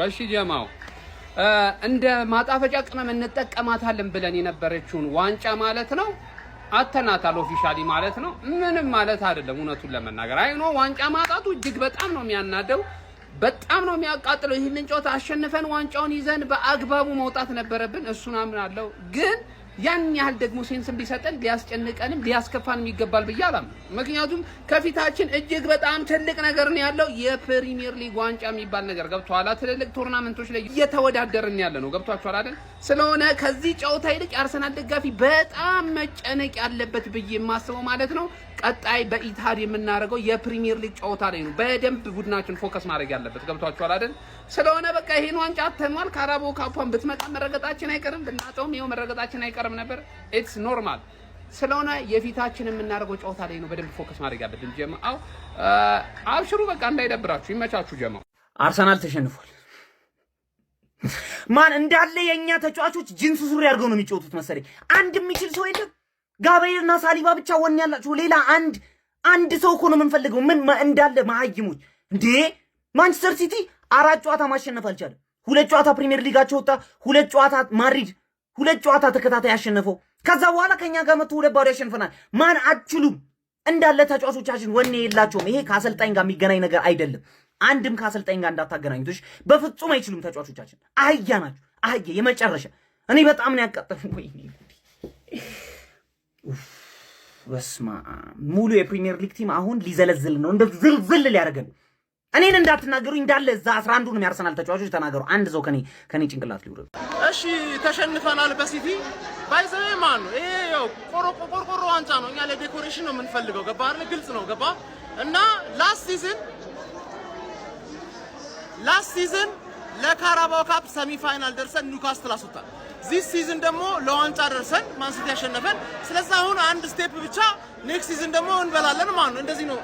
እሺ ጀማው እንደ ማጣፈጫ ቅመም እንጠቀማታለን ብለን የነበረችውን ዋንጫ ማለት ነው አተናታል ኦፊሻሊ ማለት ነው። ምንም ማለት አይደለም። እውነቱን ለመናገር አይኖ ዋንጫ ማጣቱ እጅግ በጣም ነው የሚያናደው፣ በጣም ነው የሚያቃጥለው። ይሄንን ጨዋታ አሸንፈን ዋንጫውን ይዘን በአግባቡ መውጣት ነበረብን። እሱን አምናለሁ ግን ያን ያህል ደግሞ ሴንስም ሊሰጠን ሊያስጨንቀንም ሊያስከፋንም ይገባል ብያለሁ። ምክንያቱም ከፊታችን እጅግ በጣም ትልቅ ነገር ነው ያለው። የፕሪሚየር ሊግ ዋንጫ የሚባል ነገር ገብቷል። ትልልቅ ቶርናመንቶች ላይ እየተወዳደርን ያለ ነው። ገብቷችኋል አይደል? ስለሆነ ከዚህ ጨዋታ ይልቅ አርሰናል ደጋፊ በጣም መጨነቅ ያለበት ብዬ የማስበው ማለት ነው ቀጣይ በኢታድ የምናደርገው የፕሪሚየር ሊግ ጨዋታ ላይ ነው። በደንብ ቡድናችን ፎከስ ማድረግ ያለበት ገብቷችኋል አይደል? ስለሆነ በቃ ይሄን ዋንጫ አተኗል። ካራቦ ካፓን ብትመጣ መረገጣችን አይቀርም፣ ብናጣውም ይሄው መረገጣችን አይቀርም ነበር። ኢትስ ኖርማል። ስለሆነ የፊታችን የምናደርገው ጨዋታ ላይ ነው በደንብ ፎከስ ማድረግ ያለብን። ጀማው አብሽሩ፣ በቃ እንዳይደብራችሁ፣ ይመቻችሁ። ጀማው አርሰናል ተሸንፏል። ማን እንዳለ የኛ ተጫዋቾች ጂንስ ሱሪ አድርገው ነው የሚጫወቱት መሰለኝ። አንድ የሚችል ሰው የለም። ጋብሪኤልና ሳሊባ ብቻ ወን ያላችሁ፣ ሌላ አንድ ሰው እኮ ነው የምንፈልገው። ምን እንዳለ መሀይሞች እንዴ! ማንቸስተር ሲቲ 4 ጨዋታ ማሸነፍ አልቻለም። 2 ጨዋታ ፕሪሚየር ሊጋቸው ወጣ፣ 2 ጨዋታ ማድሪድ 2 ጨዋታ ተከታታይ ያሸነፈው። ከዛ በኋላ ከኛ ጋር መጥቶ 2 ባዶ ያሸንፈናል። ማን አትችሉም። እንዳለ ተጫዋቾቻችን ወኔ የላቸውም። ይሄ ከአሰልጣኝ ጋር የሚገናኝ ነገር አይደለም። አንድም ከአሰልጣኝ ጋር እንዳታገናኙት በፍጹም አይችሉም። ተጫዋቾቻችን አህያ ናቸው። አህያ የመጨረሻ። እኔ በጣም ነው ያቃጠለኝ። ወይኔ በስማ ሙሉ የፕሪሚየር ሊግ ቲም አሁን ሊዘለዝል ነው። እንደዚህ ዝልዝል ሊያደርገን። እኔን እንዳትናገሩኝ፣ እንዳለ እዛ 11ዱንም ያርሰናል ተጫዋቾች ተናገሩ። አንድ ሰው ከኔ ጭንቅላት ሊውረድ። እሺ ተሸንፈናል በሲቲ ባይዘይ ማን ነው ይሄ? ያው ቆርቆሮ ዋንጫ ነው። እኛ ለዴኮሬሽን ነው የምንፈልገው። ገባ አይደል? ግልጽ ነው። ገባ እና ላስት ሲዝን ለካራባው ካፕ ሰሚ ፋይናል ደርሰን ኒውካስትል አስወጣን። ዚስ ሲዝን ደግሞ ለዋንጫ ደርሰን ማንሲቲ ያሸነፈን። ስለዚህ አሁን አንድ ስቴፕ ብቻ ኔክስት ሲዝን ደግሞ እንበላለን ማለት ነው። እንደዚህ ነው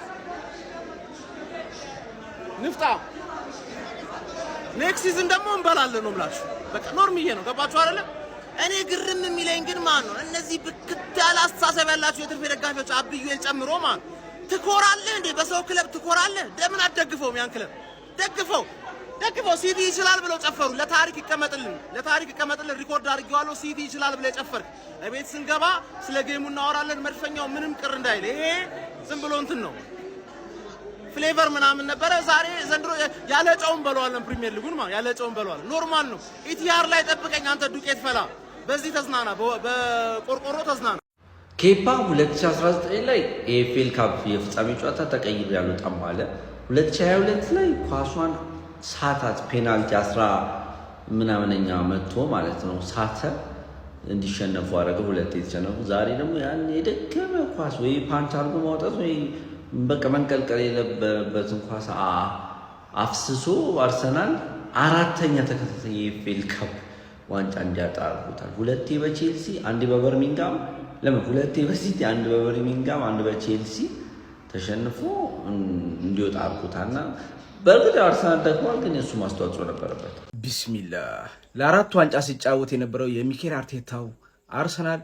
ንፍጣ። ኔክስት ሲዝን ደግሞ እንበላለን ነው ብላችሁ በቃ ኖርምዬ ነው። ገባችሁ አይደለ? እኔ ግርም የሚለኝ ግን ማን ነው እነዚህ ብክት ያለ አስተሳሰብ ያላችሁ የትርፌ ደጋፊዎች አብዩኤል ጨምሮ ማን ትኮራለህ እንዴ? በሰው ክለብ ትኮራለህ? ለምን አትደግፈውም? ያን ክለብ ደግፈው። ሲቲ ይችላል ብለው ጨፈሩ። ለታሪክ ይቀመጥልን። ሪኮርድ አድርጌዋለሁ። ሲቲ ይችላል ብለው ጨፈርክ። እቤት ስንገባ ስለ ጌሙ እናወራለን። መድፈኛው ምንም ቅር እንዳይል። ይሄ ዝም ብሎ እንትን ነው ፍሌቨር ምናምን ነበረ። ዛሬ ዘንድሮ ያለ ጨውን በለዋለን። ፕሪሚየር ሊጉን ማለት ያለ ጨውን በለዋለን። ኖርማል ነው። ኢቲአር ላይ ጠብቀኝ አንተ ዱቄት ፈላ። በዚህ ተዝናና፣ በቆርቆሮ ተዝናና። ኬፓ 2019 ላይ ኤኤፍኤል ካፕ የፍጻሜ ጨዋታ ተቀይሮ ያልወጣም አለ። 2022 ላይ ኳሷን ሳታት። ፔናልቲ 10 ምናምነኛ መጥቶ ማለት ነው ሳተ፣ እንዲሸነፉ አደረገ። 2 የተሸነፉ። ዛሬ ደግሞ ያን የደከመ ኳስ ወይ ፓንች አድርጎ ማውጣት ወይ በቃ መንቀልቀል የነበረበትን ኳስ አፍስሶ አርሰናል 4ኛ ተከታታይ የኤፍኤል ካፕ ዋንጫ እንዲያጣ አድርጎታል። 2 በቼልሲ 1 በበርሚንጋም። ለምን 2 በሲቲ 1 በበርሚንጋም 1 በቼልሲ ተሸንፎ እንዲወጣ አድርጎታልና በእርግጥ አርሰናል ደክሟል፣ ግን እሱ ማስተዋጽኦ ነበረበት። ቢስሚላህ ለ4 ዋንጫ ሲጫወት የነበረው የሚኬል አርቴታው አርሰናል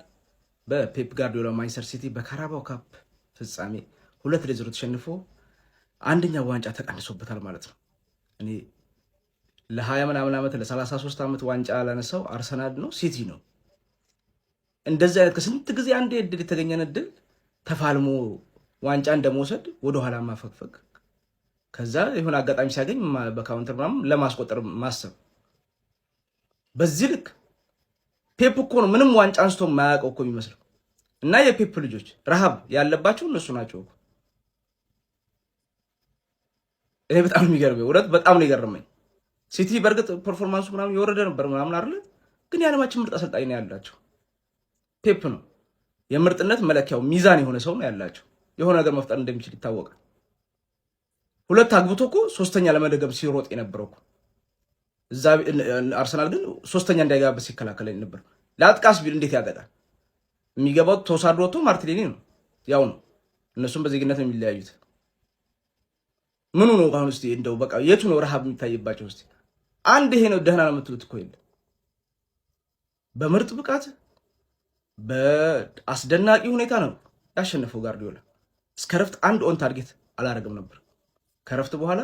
በፔፕ ጋርዲዮላ ማንቸስተር ሲቲ በካራባው ካፕ ፍጻሜ 2-0 ተሸንፎ 1ኛው ዋንጫ ተቀንሶበታል ማለት ነው። እኔ ለ20 ምናምን ዓመት ለ33 ዓመት ዋንጫ ላነሳው አርሰናል ነው ሲቲ ነው። እንደዚህ አይነት ከስንት ጊዜ አንድ እድል የተገኘን እድል ተፋልሞ ዋንጫ እንደመውሰድ ወደኋላ ማፈግፈግ፣ ከዛ የሆነ አጋጣሚ ሲያገኝ በካውንተር ምናምን ለማስቆጠር ማሰብ። በዚህ ልክ ፔፕ እኮ ነው ምንም ዋንጫ አንስቶ የማያውቀው እኮ የሚመስለው። እና የፔፕ ልጆች ረሃብ ያለባቸው እነሱ ናቸው እኮ። እኔ በጣም የሚገርመኝ እውነት በጣም ነው የገረመኝ። ሲቲ በእርግጥ ፐርፎርማንሱ ምናምን የወረደ ነበር ምናምን አይደለ፣ ግን የዓለማችን ምርጥ አሰልጣኝ ነው ያላቸው። ፔፕ ነው የምርጥነት መለኪያው፣ ሚዛን የሆነ ሰው ነው ያላቸው። የሆነ ነገር መፍጠር እንደሚችል ይታወቃል። 2 አግብቶ እኮ 3ኛ ለመደገም ሲሮጥ የነበረው እኮ እዛ። አርሰናል ግን 3ኛ እንዳይገባበት ሲከላከል ነበር። ለአጥቃስ ቢል እንዴት ያጠቃል? የሚገባው ተወሳዶ ወጥቶ ማርቲኔሊ ነው። ያው ነው። እነሱም በዜግነት ነው የሚለያዩት። ምኑ ነው አሁን እስቲ እንደው በቃ የቱ ነው ረሃብ የሚታይባቸው? እስቲ አንድ ይሄ ነው ደህና ነው የምትሉት እኮ የለ። በምርጥ ብቃት በአስደናቂ ሁኔታ ነው ያሸነፈው ጋርዲዮላ። እስከ ረፍት 1 ኦን ታርጌት አላረገም ነበር። ከረፍት በኋላ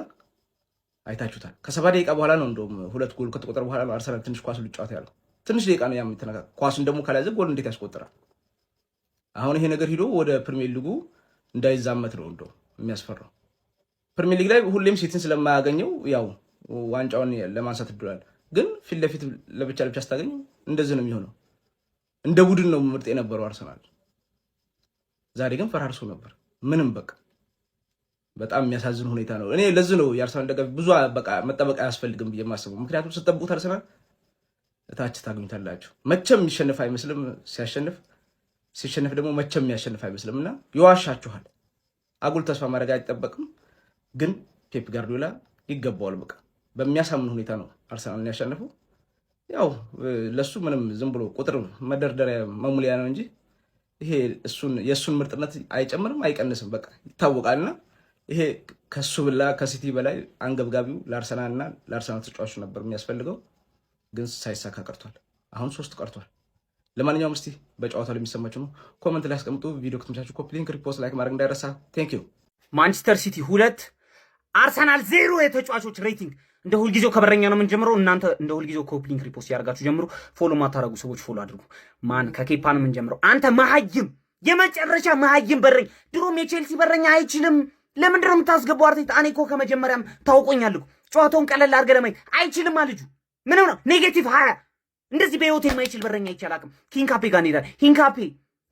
አይታችሁታል። ከ70 ደቂቃ በኋላ ነው እንደውም 2 ጎል ከተቆጠረ በኋላ ነው አርሰናል ትንሽ ኳስ ልጫወት ያለው። ትንሽ ደቂቃ ነው ያምተነካ ኳሱን ደግሞ ካላዘ ጎል እንዴት ያስቆጥራል? አሁን ይሄ ነገር ሂዶ ወደ ፕሪሚየር ሊጉ እንዳይዛመት ነው እንደው የሚያስፈራው። ፕሪሚየር ሊግ ላይ ሁሌም ሲቲን ስለማያገኘው ያው ዋንጫውን ለማንሳት ይደላል። ግን ፊት ለፊት ለብቻ ስታገኙ እንደዚህ ነው የሚሆነው። እንደ ቡድን ነው ምርጥ የነበረው አርሰናል። ዛሬ ግን ፈራርሶ ነበር። ምንም በቃ በጣም የሚያሳዝን ሁኔታ ነው። እኔ ለዚህ ነው የአርሰናል ደጋፊ ብዙ በቃ መጠበቅ አያስፈልግም ብዬ የማስበው። ምክንያቱም ስትጠብቁት አርሰናል እታች ታገኙታላችሁ። መቼም የሚሸንፍ አይመስልም። ሲሸንፍ ደግሞ መቼም የሚያሸንፍ አይመስልም እና ይዋሻችኋል። አጉል ተስፋ ማድረግ አይጠበቅም። ግን ፔፕ ጋርዲዮላ ይገባዋል። በቃ በሚያሳምን ሁኔታ ነው አርሰናልን ያሸነፈው። ያው ለሱ ምንም ዝም ብሎ ቁጥር መደርደሪያ መሙሊያ ነው እንጂ ይሄ የእሱን ምርጥነት አይጨምርም አይቀንስም። በቃ ይታወቃልና ይሄ ከሱ ብላ ከሲቲ በላይ አንገብጋቢው ለአርሰናልና ለአርሰናል ተጫዋቾች ነበር የሚያስፈልገው። ግን ሳይሳካ ቀርቷል። አሁን 3 ቀርቷል። ለማንኛውም እስቲ በጨዋታው የሚሰማችሁ ነው ኮሜንት ላይ አስቀምጡ። ቪዲዮ ከተመቻችሁ ኮፒ ሊንክ፣ ሪፖስት፣ ላይክ ማድረግ እንዳይረሳ። ቴንክ ዩ። ማንቸስተር ሲቲ 2 አርሰናል 0 የተጫዋቾች ሬቲንግ። እንደ ሁልጊዜው ከበረኛ ነው የምንጀምረው። እናንተ እንደ ሁልጊዜው ኮፒ ሊንክ፣ ሪፖስት ያደርጋችሁ ጀምሩ። ፎሎ ማታረጉ ሰዎች ፎሎ አድርጉ። ማን ከኬፓ ነው የምንጀምረው? አንተ መሀይም፣ የመጨረሻ መሀይም በረኛ። ድሮም የቼልሲ በረኛ አይችልም። ለምንድን ነው የምታስገባው? አርቴታ እኔ እኮ ከመጀመሪያም ታውቆኛል እኮ ጨዋታውን ቀለል አድርገህ ለማየት አይችልም። አልጁ ምንም ነው ኔጌቲቭ 20 እንደዚህ በህይወት የማይችል በረኛ አይቻላቅም። ሂንካፔ ጋር እንሄዳለን። ሂንካፔ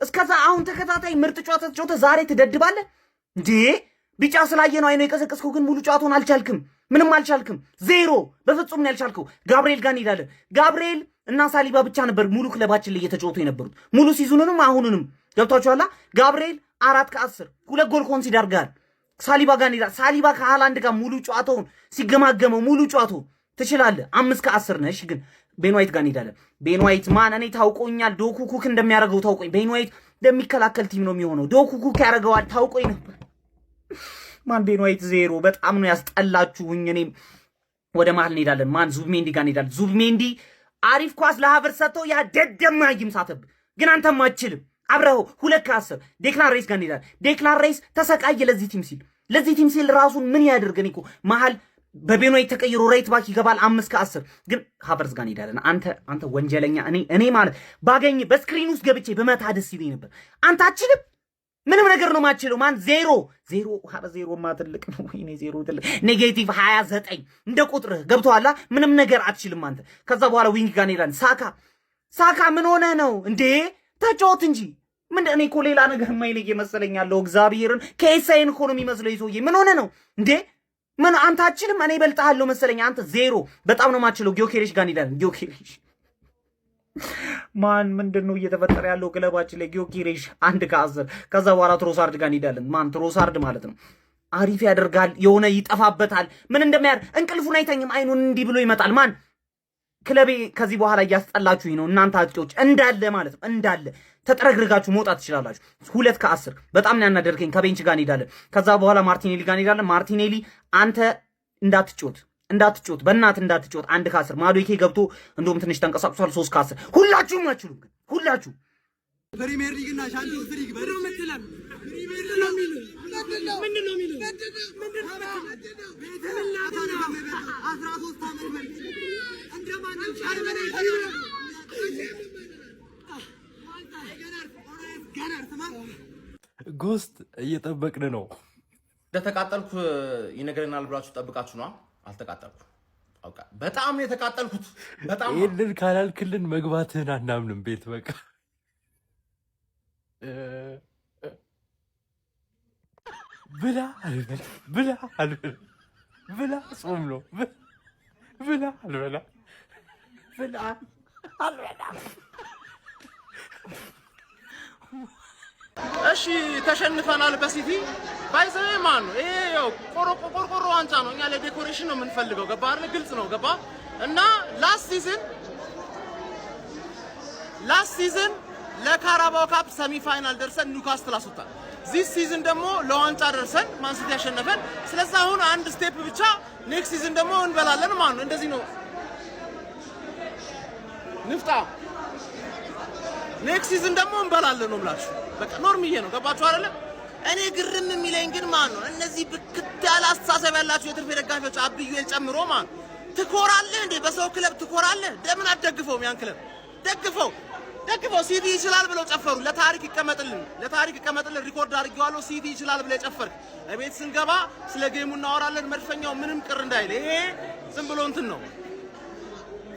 እስከዛ አሁን ተከታታይ ምርጥ ጨዋታ ተጫውተህ ዛሬ ትደድባለህ እንዴ? ቢጫ ስላየ ነው አይኖ የቀሰቀስከው፣ ግን ሙሉ ጨዋታውን አልቻልክም። ምንም አልቻልክም። 0 በፍጹም ነው ያልቻልከው። ጋብርኤል ጋር እንሄዳለን። ጋብርኤል እና ሳሊባ ብቻ ነበር ሙሉ ክለባችን ላይ እየተጫወቱ የነበሩት ሙሉ ሲዙንንም አሁንንም። ገብቷችኋል? ጋብርኤል 4 ከ10 2 ጎል ኮንሲደር አድርጓል። ሳሊባ ጋር እንሄዳለን። ሳሊባ ከሃላንድ ጋር ሙሉ ጨዋታውን ሲገማገመው ሙሉ ጨዋታው ትችላለህ። 5 ከ10 ነሽ። ግን ቤን ዋይት ጋር እንሄዳለን። ቤን ዋይት ማን እኔ ታውቆኛል። ዶኩ ኩክ እንደሚያደርገው ታውቆኝ። ቤን ዋይት እንደሚከላከል ቲም ነው የሚሆነው። ዶኩ ኩክ ያደርገዋል ታውቆኝ ነበር። ማን ቤን ዋይት 0 በጣም ነው ያስጠላችሁኝ። እኔም ወደ መሀል እንሄዳለን። ማን ዙብሜንዲ ጋር እንሄዳለን። ዙብሜንዲ አሪፍ ኳስ ለሀቨር ሰጥተው ያ ደደማ ይምሳተብ። ግን አንተም አትችልም። አብረኸው 2 ከ10 ዴክላን ሬስ ጋር እንሄዳለን። ዴክላን ሬስ ተሰቃየ ለዚህ ቲም ሲል ራሱን ምን ያደርገን እኮ መሀል በቤን ዋይት ተቀይሮ ራይት ባክ ይገባል። 5 ከ10 ግን ሃቨርዝ ጋር እንሄዳለን። አንተ ወንጀለኛ። እኔ ማለት ባገኝ በስክሪን ውስጥ ገብቼ በመታ ደስ ይለኝ ነበር። አንተ አትችልም። ምንም ነገር ነው ማችለው። ማን 0 ማትልቅ ነው። ወይኔ 0 ትልቅ ኔጌቲቭ 29 እንደ ቁጥርህ ገብቶሃል። ምንም ነገር አትችልም አንተ። ከዛ በኋላ ዊንግ ጋር እንሄዳለን። ሳካ ምን ሆነ ነው እንዴ? ተጫወት እንጂ ምን እኔ እኮ ሌላ ነገር የማይለይ መሰለኛለሁ። እግዚአብሔርን ከኤሳይን እኮ ነው የሚመስለው ይዞዬ። ምን ሆነ ነው እንዴ? ምን አንተ አትችልም። እኔ እበልጥሃለሁ መሰለኝ። አንተ 0 በጣም ነው ማችለው። ጊዮኬሬሽ ጋር እንሄዳለን። ጊዮኬሬሽ ማን ምንድን ነው እየተፈጠረ ያለው ክለባችን ላይ? ጊዮኬሬሽ 1 ከ10 ከዛ በኋላ ትሮሳርድ ጋር እንሄዳለን። ማን ትሮሳርድ ማለት ነው አሪፍ ያደርጋል። የሆነ ይጠፋበታል። ምን እንደሚያደርግ እንቅልፉን አይተኝም። አይኑን እንዲህ ብሎ ይመጣል። ማን ክለቤ ከዚህ በኋላ እያስጠላችሁኝ ነው እናንተ አጥቂዎች እንዳለ ማለት ነው። እንዳለ ተጠረግርጋችሁ መውጣት ትችላላችሁ። 2 ከ10 በጣም ነው ያናደርከኝ። ከቤንች ጋር እንሄዳለን። ከዛ በኋላ ማርቲኔሊ ጋር እንሄዳለን። ማርቲኔሊ አንተ እንዳትጮት በእናት እንዳትጮት። 1 ከ10 ማዶኬ ገብቶ እንደውም ትንሽ ተንቀሳቅሷል። 3 ከ10 ሁላችሁም አችሉም። ግን ሁላችሁ ፕሪሚየር ሊግ እና ቻምፒየንስ ሊግ በደም መጥላል። ፕሪሚየር ሊግ ነው የሚለው ምንድን ነው የሚለው 13 ዓመት በፊት እንደማንም ቻርበኔ ጎስት እየጠበቅን ነው። እንደተቃጠልኩ ይነገረናል ብላችሁ ጠብቃችሁ ነው። አልተቃጠልኩም። በጣም ነው የተቃጠልኩት። በጣም ይሄንን ካላልክልን መግባትህን አናምንም። ቤት በቃ ብላ አልበላ ጾም ነው። ብላ አልበላ እሺ ተሸንፈናል በሲቲ ባይዘው ማን ነው ይሄ? ያው ቆርቆሮ ዋንጫ ነው። እኛ ለዴኮሬሽን ነው የምንፈልገው። ገባ አይደል? ግልጽ ነው። ገባ እና ላስት ሲዝን ለካራባው ካፕ ሰሚ ፋይናል ደርሰን ኒውካስትል አስወጣን። ዚስ ሲዝን ደግሞ ለዋንጫ ደርሰን ማንሲቲ ያሸነፈን። ስለዚህ አሁን አንድ ስቴፕ ብቻ ኔክስት ሲዝን ደግሞ እንበላለን ማለት ነው። እንደዚህ ነው ንፍጣ። ኔክስት ሲዝን ደግሞ እንበላለን ነው ብላችሁ በቃ ኖርምዬ ነው። ገባችሁ አይደለ? እኔ ግርም የሚለኝ ግን ማን ነው እነዚህ ብክት ያለ አስተሳሰብ ያላችሁ የትርፌ ደጋፊዎች አብዩን ጨምሮ ማን ትኮራለህ እንዴ? በሰው ክለብ ትኮራለህ? ለምን አትደግፈውም? ያን ክለብ ደግፈው ሲቲ ይችላል ብለው ጨፈሩ። ለታሪክ ይቀመጥልን ሪኮርድ አድርጌዋለሁ። ሲቲ ይችላል ብለው ጨፈርክ። እቤት ስንገባ ስለ ጌሙ እናወራለን። መድፈኛው ምንም ቅር እንዳይል ይሄ ዝም ብሎ እንትን ነው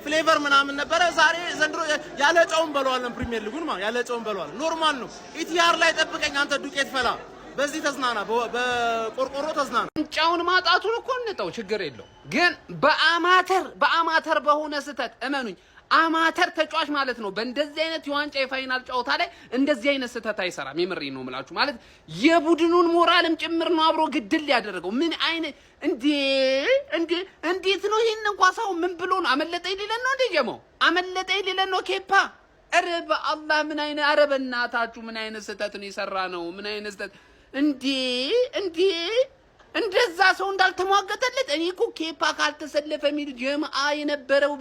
ፍሌቨር ምናምን ነበረ። ዛሬ ዘንድሮ ያለ ጨውን በለዋለን። ፕሪሚየር ሊጉን ማለት ያለ ጨውን በለዋለን። ኖርማል ነው። ኢቲአር ላይ ጠብቀኝ አንተ ዱቄት ፈላ። በዚህ ተዝናና፣ በቆርቆሮ ተዝናና። ዋንጫውን ማጣቱን እኮ እንተው፣ ችግር የለው። ግን በአማተር በሆነ ስህተት እመኑኝ፣ አማተር ተጫዋች ማለት ነው በእንደዚህ አይነት የዋንጫ የፋይናል ጨዋታ ላይ እንደዚህ አይነት ስህተት አይሰራም። የምሬ ነው የምላችሁ። ማለት የቡድኑን ሞራልም ጭምር ነው አብሮ ግድል ያደረገው። ምን አይነት እንዴት ነው ይሄን እንኳን ሰው ምን ብሎ ነው አመለጠኝ ሊለን ነው እንዴ? ጀማው አመለጠኝ ሊለን ነው ኬፓ። ኧረ በአላህ ምን አይነት ኧረ በእናታችሁ ምን አይነት ስህተት ነው የሰራ ነው? ምን አይነት ስህተት እንደዛ ሰው እንዳልተሟገተለት። እኔ እኮ ኬፓ ካልተሰለፈ የሚል ጀማአ የነበረው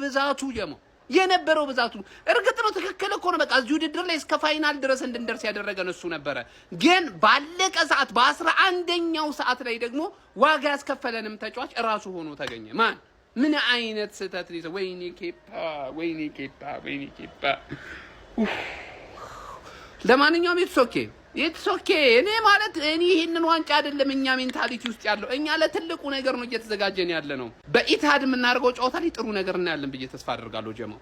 ብዛቱ እርግጥ ነው ትክክል እኮ ነው። በቃ እዚህ ውድድር ላይ እስከ ፋይናል ድረስ እንድንደርስ ያደረገን እሱ ነበረ። ግን ባለቀ ሰዓት በ11ኛው ሰዓት ላይ ደግሞ ዋጋ ያስከፈለንም ተጫዋች እራሱ ሆኖ ተገኘ። ማን ምን አይነት ስህተት ነው? ወይኔ ኬፓ። ለማንኛውም ኢትስ ኦኬ። እኔ ማለት ይሄንን ዋንጫ አይደለም እኛ ሜንታሊቲ ውስጥ ያለው፣ እኛ ለትልቁ ነገር ነው እየተዘጋጀን ያለ ነው። በኢታድ የምናደርገው ጨዋታ ላይ ጥሩ ነገር እናያለን ብዬ ተስፋ አደርጋለሁ። ጀማው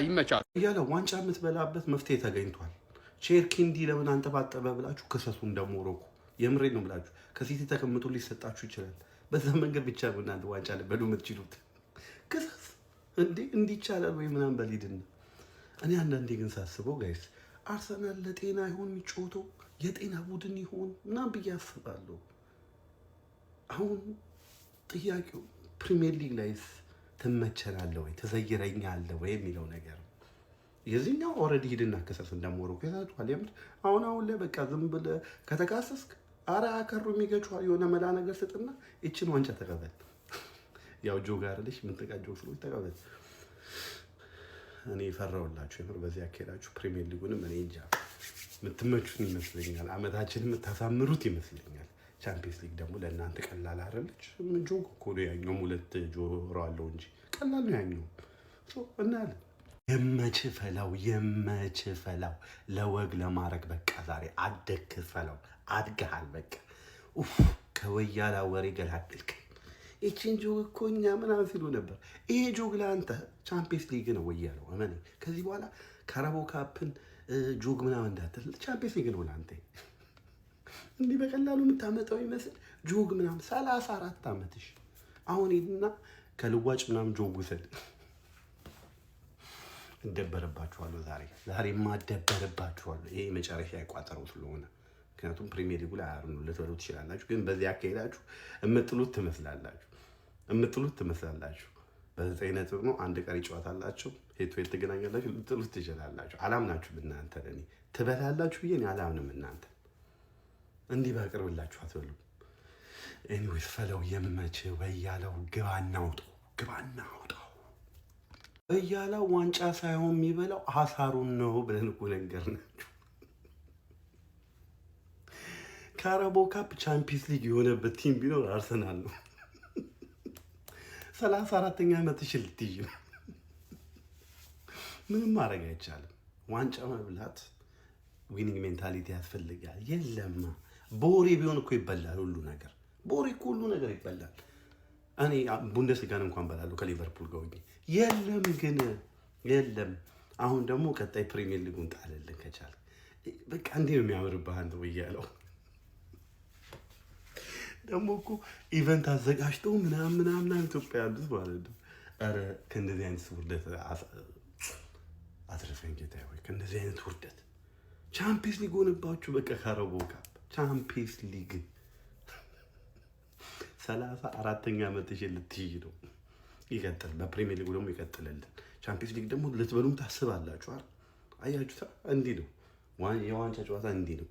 ይመቻል እያለ ዋንጫ የምትበላበት መፍትሄ ተገኝቷል። ቼርኪንዲ ለምን አንጠባጠበ ብላችሁ ክሰሱ። እንደሞሮኮ የምሬ ነው ብላችሁ ከሲቲ ተቀምጦ ሊሰጣችሁ ይችላል። በዛ መንገድ ብቻ ነው እናንተ ዋንጫ ልበሉ የምትችሉት። ክሰስ እንዲህ ይቻላል ወይ ምናምን በሊድና እኔ አንዳንዴ ግን ሳስበው ጋይስ አርሰናል ለጤና ይሆን የሚጫወተው የጤና ቡድን ይሆን ምናምን ብዬ አስባለሁ። አሁን ጥያቄው ፕሪሚየር ሊግ ላይስ ትመቸናለህ ወይ ትዘይረኛለህ ወይ የሚለው ነገር የዚህኛው ኦልሬዲ ሂድና ከሰስ እንደሞሮኮ ይዛቷል። የምር አሁን ላይ በቃ ዝም ብለህ ከተካሰስክ አራ አከሩ የሚገጭዋል። የሆነ መላ ነገር ስጥና እቺን ዋንጫ ተቀበል። ያው ጆጋ አይደለሽ ምን ተቃጆው ስለሆነ ተቀበል። እኔ ፈራውላችሁ የምር በዚህ አከላችሁ ፕሪሚየር ሊጉንም እኔ እንጃ የምትመቹን ይመስለኛል። አመታችንን የምታሳምሩት ይመስለኛል። ቻምፒየንስ ሊግ ደግሞ ለእናንተ ቀላል አይደለች። ምን ጆግ እኮ ነው ያኛው፣ ሁለት ጆሮ አለው እንጂ ቀላል ነው ያኛው። እናያለን። የመችፈላው ለወግ ለማድረግ በቃ ዛሬ አደክፈላው አድገሃል። በቃ ከወያላ ወሬ ገላግልክ። ይቺን ጆግ እኮ እኛ ምናምን ሲሉ ነበር። ይሄ ጆግ ለአንተ ቻምፒየንስ ሊግ ነው ወያለው። እመኔ ከዚህ በኋላ ካራቦ ካፕን ጆግ ምናምን እንዳትል፣ ቻምፒየንስ ሊግ ነው ለአንተ። እንዲህ በቀላሉ የምታመጣው ይመስል ጆግ ምናምን 34 ዓመትሽ አሁን ሄድና ከልዋጭ ምናምን ጆግ ውሰድ። እደበረባችኋለሁ ዛሬ ማደበረባችኋለሁ። ይሄ መጨረሻ ያቋጠረው ስለሆነ ምክንያቱም ፕሪሚየር ሊጉ ላይ አያርኑ ልትበሉ ትችላላችሁ፣ ግን በዚህ አካሄዳችሁ እምጥሉት ትመስላላችሁ። በ9 ነጥብ ነው፣ አንድ ቀሪ ጨዋታ አላችሁ። ሄቶ ትገናኛላችሁ፣ ልትሉት ትችላላችሁ። አላምናችሁም እናንተ። ለኔ ትበላላችሁ ብዬ እኔ አላምንም እናንተ። እንዲህ ባቀርብላችሁ አትበሉ። ኤኒዌይስ ፈለው የመች ወያለው ግባና አውጣው ወያለው ዋንጫ ሳይሆን የሚበላው አሳሩን ነው ብለን እኮ ነገርናችሁ። ካራቦ ካፕ ቻምፒየንስ ሊግ የሆነበት ቲም ቢኖር አርሰናል ነው። 34ኛ ዓመትሽ ልትይዥ ነው። ምንም ማድረግ አይቻልም። ዋንጫ መብላት ዊኒንግ ሜንታሊቲ ያስፈልጋል። የለማ ቦሪ ቢሆን እኮ ይበላል ሁሉ ነገር። ቦሪ እኮ ሁሉ ነገር ይበላል። እኔ ቡንደስሊጋን እንኳን በላለሁ ከሊቨርፑል ጋር ሆኜ። የለም አሁን ደግሞ ቀጣይ ፕሪሚየር ሊጉን ጣልልን ከቻል። በቃ እንዲህ ነው የሚያምርብህ አንተ ወያለው። ደግሞ እኮ ኢቨንት አዘጋጅተው ምናምን ኢትዮጵያ ያሉት ማለት ነው። ኧረ ከእንደዚህ አይነት ውርደት አትርፈን ጌታ ሆይ፣ ከእንደዚህ አይነት ውርደት። ቻምፒየንስ ሊግ ሆነባችሁ በቃ። ካራቦ ካፕ ቻምፒየንስ ሊግ 34ኛ ዓመትሽ ልትይዥ ነው። ይቀጥል፣ በፕሪሚየር ሊጉ ደግሞ ይቀጥልልን። ቻምፒየንስ ሊግ ደግሞ ልትበሉም ታስባላችሁ አይደል? አያችሁታ፣ እንዲህ ነው የዋንጫ ጨዋታ፣ እንዲህ ነው።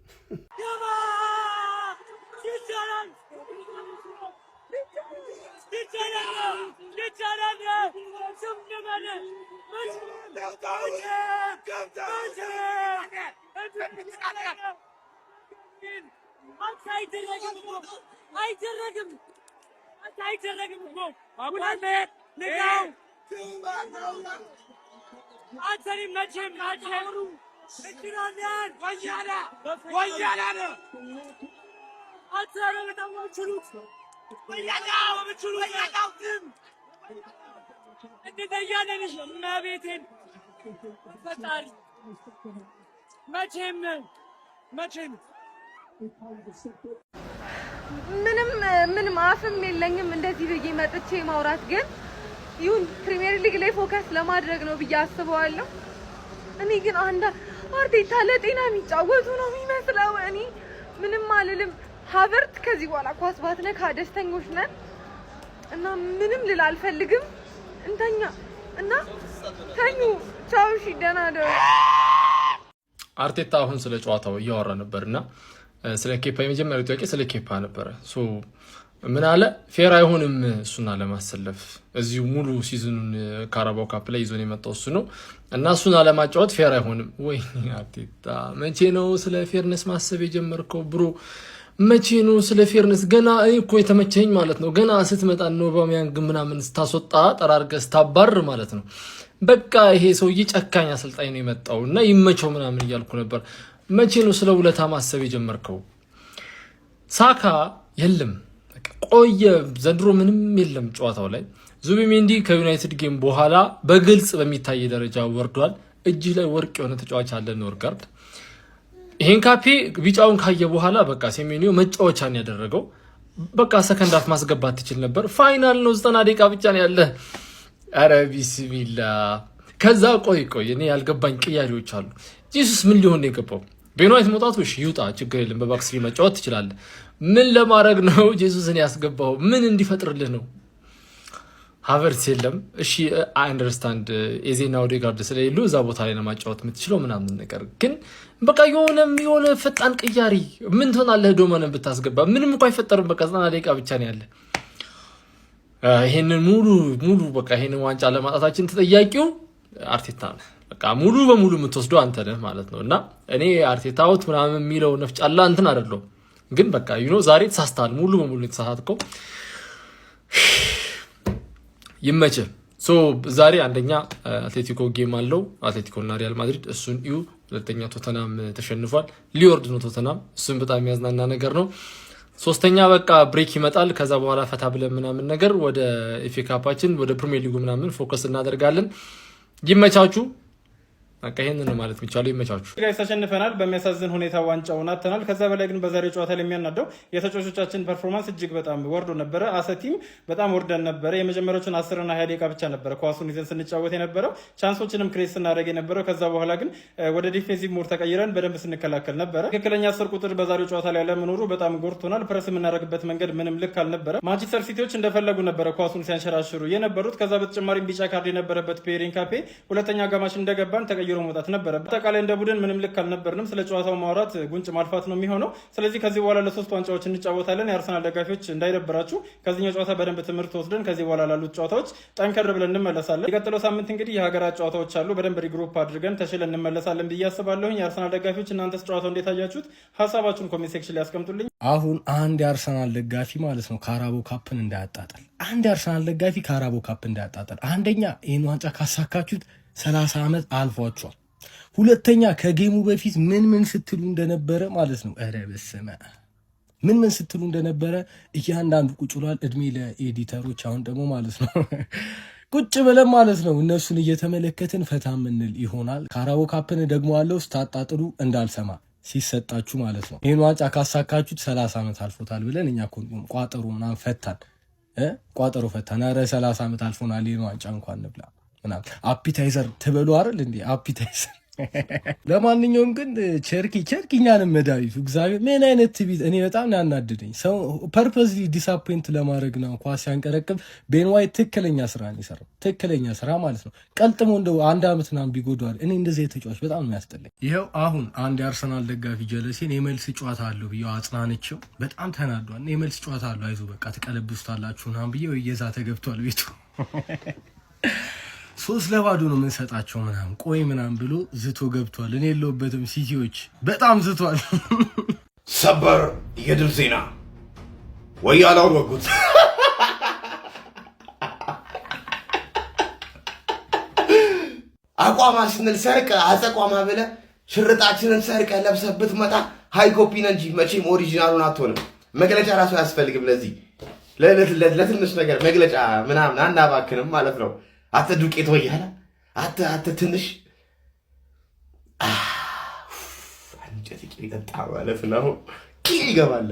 ምንም አፍም የለኝም እንደዚህ ብዬ መጥቼ ማውራት ግን ይሁን ፕሪሚየር ሊግ ላይ ፎከስ ለማድረግ ነው ብዬ አስባለሁ። እኔ ግን አርቴታ ለጤና የሚጫወቱ ነው የሚመስለው። እኔ ምንም አልልም። ሀቨርት ከዚህ በኋላ ኳስ ባትነካ ደስተኞች ነን እና ምንም ልል አልፈልግም። እንተኛ እና ተኙ። ቻው። እሺ ደህና ደሩ። አርቴታ አሁን ስለ ጨዋታው እያወራ ነበርና ስለ ኬፓ የመጀመሪያው ጥያቄ ስለ ኬፓ ነበረ። ምን አለ? ፌር አይሆንም እሱና ለማሰለፍ እዚሁ ሙሉ ሲዝኑን ካራባው ካፕ ላይ ይዞን የመጣው እሱ ነው እና እሱን አለማጫወት ፌር አይሆንም ወይ? አርቴታ መቼ ነው ስለ ፌርነስ ማሰብ የጀመርከው ብሮ? መቼ ነው ስለ ፌርነስ? ገና እኮ የተመቸኝ ማለት ነው ገና ስትመጣ ነው ኦባሜያንግ ምናምን ስታስወጣ ጠራርገህ ስታባር ማለት ነው በቃ ይሄ ሰውዬ ጨካኝ አሰልጣኝ ነው የመጣው እና ይመቸው ምናምን እያልኩ ነበር። መቼ ነው ስለ ውለታ ማሰብ የጀመርከው? ሳካ የለም ቆየ። ዘንድሮ ምንም የለም ጨዋታው ላይ። ዙቢሜንዲ ከዩናይትድ ጌም በኋላ በግልጽ በሚታይ ደረጃ ወርዷል። እጅ ላይ ወርቅ የሆነ ተጫዋች አለ ኖርጋርድ። ይሄን ካፔ ቢጫውን ካየ በኋላ በቃ ሴሜኒዮ መጫወቻን ያደረገው በቃ ሰከንድ አፍ ማስገባት ትችል ነበር። ፋይናል ነው 90 ደቂቃ ብቻ ነው ያለ። አረ ቢስሚላ። ከዛ ቆይ እኔ ያልገባኝ ቅያሬዎች አሉ። ጂሱስ ምን ሊሆን ነው የገባው? ቤን ዋይት መውጣቱ እሺ ይውጣ ችግር የለም፣ በባክስሪ መጫወት ትችላለህ። ምን ለማድረግ ነው ጂሱስን ያስገባው? ምን እንዲፈጥርልህ ነው? ሃቨርትስ የለም እሺ አይ አንደርስታንድ ኤዜና ኦዴጋርድ ስለሌሉ እዛ ቦታ ላይ ነው ማጫወት የምትችለው ምናምን ነገር ግን በቃ የሆነ ፈጣን ቅያሪ ምን ትሆናለህ? ዶማንን ብታስገባ ምንም እንኳን አይፈጠርም። በቃ 90 ደቂቃ ብቻ ነው ያለ። ይሄንን ሙሉ በቃ ይሄንን ዋንጫ ለማጣታችን ተጠያቂው አርቴታ ነው። በቃ ሙሉ በሙሉ የምትወስደው አንተ ነህ ማለት ነው። እና እኔ አርቴታ አውት ምናምን የሚለው ነፍጫላ እንትን አይደለም፣ ግን በቃ ዛሬ ተሳስተሃል፣ ሙሉ በሙሉ የተሳሳትከው። ይመችህ። ዛሬ አንደኛ አትሌቲኮ ጌም አለው፣ አትሌቲኮ እና ሪያል ማድሪድ፣ እሱን እዩ። ሁለተኛ ቶተናም ተሸንፏል፣ ሊወርድ ነው ቶተናም፣ እሱን በጣም የሚያዝናና ነገር ነው። ሶስተኛ በቃ ብሬክ ይመጣል። ከዛ በኋላ ፈታ ብለን ምናምን ነገር ወደ ኤፍ ኤ ካፓችን ወደ ፕሪሚየር ሊጉ ምናምን ፎከስ እናደርጋለን። ይመቻችሁ። በቃ ይሄንን ነው ማለት የሚቻለው። ይመቻችሁ። ጋይስ ተሸንፈናል፣ በሚያሳዝን ሁኔታ ዋንጫውን አጥተናል። ከዛ በላይ ግን በዛሬው ጨዋታ ላይ የሚያናደው የተጫዋቾቻችን ፐርፎርማንስ እጅግ በጣም ወርዶ ነበረ። አሰቲም በጣም ወርደን ነበረ። የመጀመሪያዎቹን 10 እና 20 ደቂቃ ብቻ ነበረ ኳሱን ይዘን ስንጫወት የነበረው፣ ቻንሶችንም ክሬት ስናደርግ የነበረው። ከዛ በኋላ ግን ወደ ዲፌንሲቭ ሞድ ተቀይረን በደንብ ስንከላከል ነበረ። ትክክለኛ 10 ቁጥር በዛሬው ጨዋታ ላይ ያለመኖሩ በጣም ጎርቶናል። ፕረስ የምናደርግበት መንገድ ምንም ልክ አልነበረ። ማንቸስተር ሲቲዎች እንደፈለጉ ነበረ ኳሱን ሲያንሸራሽሩ የነበሩት። ከዛ በተጨማሪም ቢጫ ካርድ የነበረበት ፒየር ኢንካፔ ሁለተኛ አጋማሽ እንደገባን ተቀይሮ መውጣት ነበረ። አጠቃላይ እንደ ቡድን ምንም ልክ አልነበርንም። ስለ ጨዋታው ማውራት ጉንጭ ማልፋት ነው የሚሆነው። ስለዚህ ከዚህ በኋላ ለሶስት ዋንጫዎች እንጫወታለን። የአርሰናል ደጋፊዎች እንዳይደብራችሁ፣ ከዚህኛው ጨዋታ በደንብ ትምህርት ወስደን ከዚህ በኋላ ላሉት ጨዋታዎች ጠንከር ብለን እንመለሳለን። የቀጥለው ሳምንት እንግዲህ የሀገራት ጨዋታዎች አሉ። በደንብ ሪግሩፕ አድርገን ተሽለን እንመለሳለን ብዬ አስባለሁኝ። የአርሰናል ደጋፊዎች እናንተስ ጨዋታው እንዴት አያችሁት? ሀሳባችሁን ኮሜንት ሴክሽን ላይ ያስቀምጡልኝ። አሁን አንድ የአርሰናል ደጋፊ ማለት ነው ካራቦ ካፕን እንዳያጣጣል፣ አንድ የአርሰናል ደጋፊ ካራቦ ካፕ እንዳያጣጣል። አንደኛ ይህን ዋንጫ ካሳካችሁት 30 ዓመት አልፏችኋል። ሁለተኛ ከጌሙ በፊት ምን ስትሉ እንደነበረ ማለት ነው። ኧረ በስመ ምን ስትሉ እንደነበረ እያንዳንዱ ቁጭ ብሏል። እድሜ ለኤዲተሮች። አሁን ደግሞ ማለት ነው ቁጭ ብለን ማለት ነው እነሱን እየተመለከትን ፈታ ምንል ይሆናል። ካራቦ ካፕን ደግሞ አለው ስታጣጥሉ እንዳልሰማ ሲሰጣችሁ ማለት ነው። ይህን ዋንጫ ካሳካችሁት 30 ዓመት አልፎታል ብለን እኛ ቋጠሮ ምናምን ፈታን፣ ቋጠሮ ፈታን። ኧረ 30 ዓመት አልፎናል ይህን ዋንጫ እንኳን እንብላ ምናምን። አፒታይዘር ትበሉ አይደል እንዴ? አፒታይዘር። ለማንኛውም ግን ቸርኪ እኛንም መድኃኒቱ እግዚአብሔር። ምን አይነት ትቢት! እኔ በጣም ያናድደኝ ሰው ፐርፐዝሊ ዲስአፖይንት ለማድረግ ነው ኳስ ሲያንቀረቅብ። ቤን ዋይት ትክክለኛ ስራ ነው የሰራው፣ ትክክለኛ ስራ ማለት ነው። ቀልጥሞ እንደው 1 ዓመት ምናምን ቢጎዳዋል። እኔ እንደዚህ የተጫዋች በጣም ነው የሚያስጠላኝ። ይኸው አሁን አንድ የአርሰናል ደጋፊ ጀለሴን የመልስ ጨዋታ አለው ብዬው አጽናንቼው በጣም ተናዷል። የመልስ ጨዋታ አለው አይዞህ በቃ ትቀለብሱታላችሁ ምናምን ብዬው እየዛ ተገብቷል ቤቱ 3-0 ነው የምንሰጣቸው ምናምን ቆይ ምናምን ብሎ ዝቶ ገብቷል። እኔ የለሁበትም። ሲቲዎች በጣም ዝቷል። ሰበር የድል ዜና ወያላውን ወጉት። አቋማ ስንል ሰርቀ አጸቋማ ብለ ሽርጣችንን ሰርቀ ለብሰብት መጣ ሃይ ኮፒ ነህ እንጂ መቼም ኦሪጂናሉን አትሆንም። መግለጫ ራሱ አያስፈልግም። ለዚህ ለትንሽ ነገር መግለጫ ምናምን አናባክንም ማለት ነው። አተ ዱቄት ወያላ አተ ትንሽ አንጨት ይጠጣ ማለት ነው። ይገባል።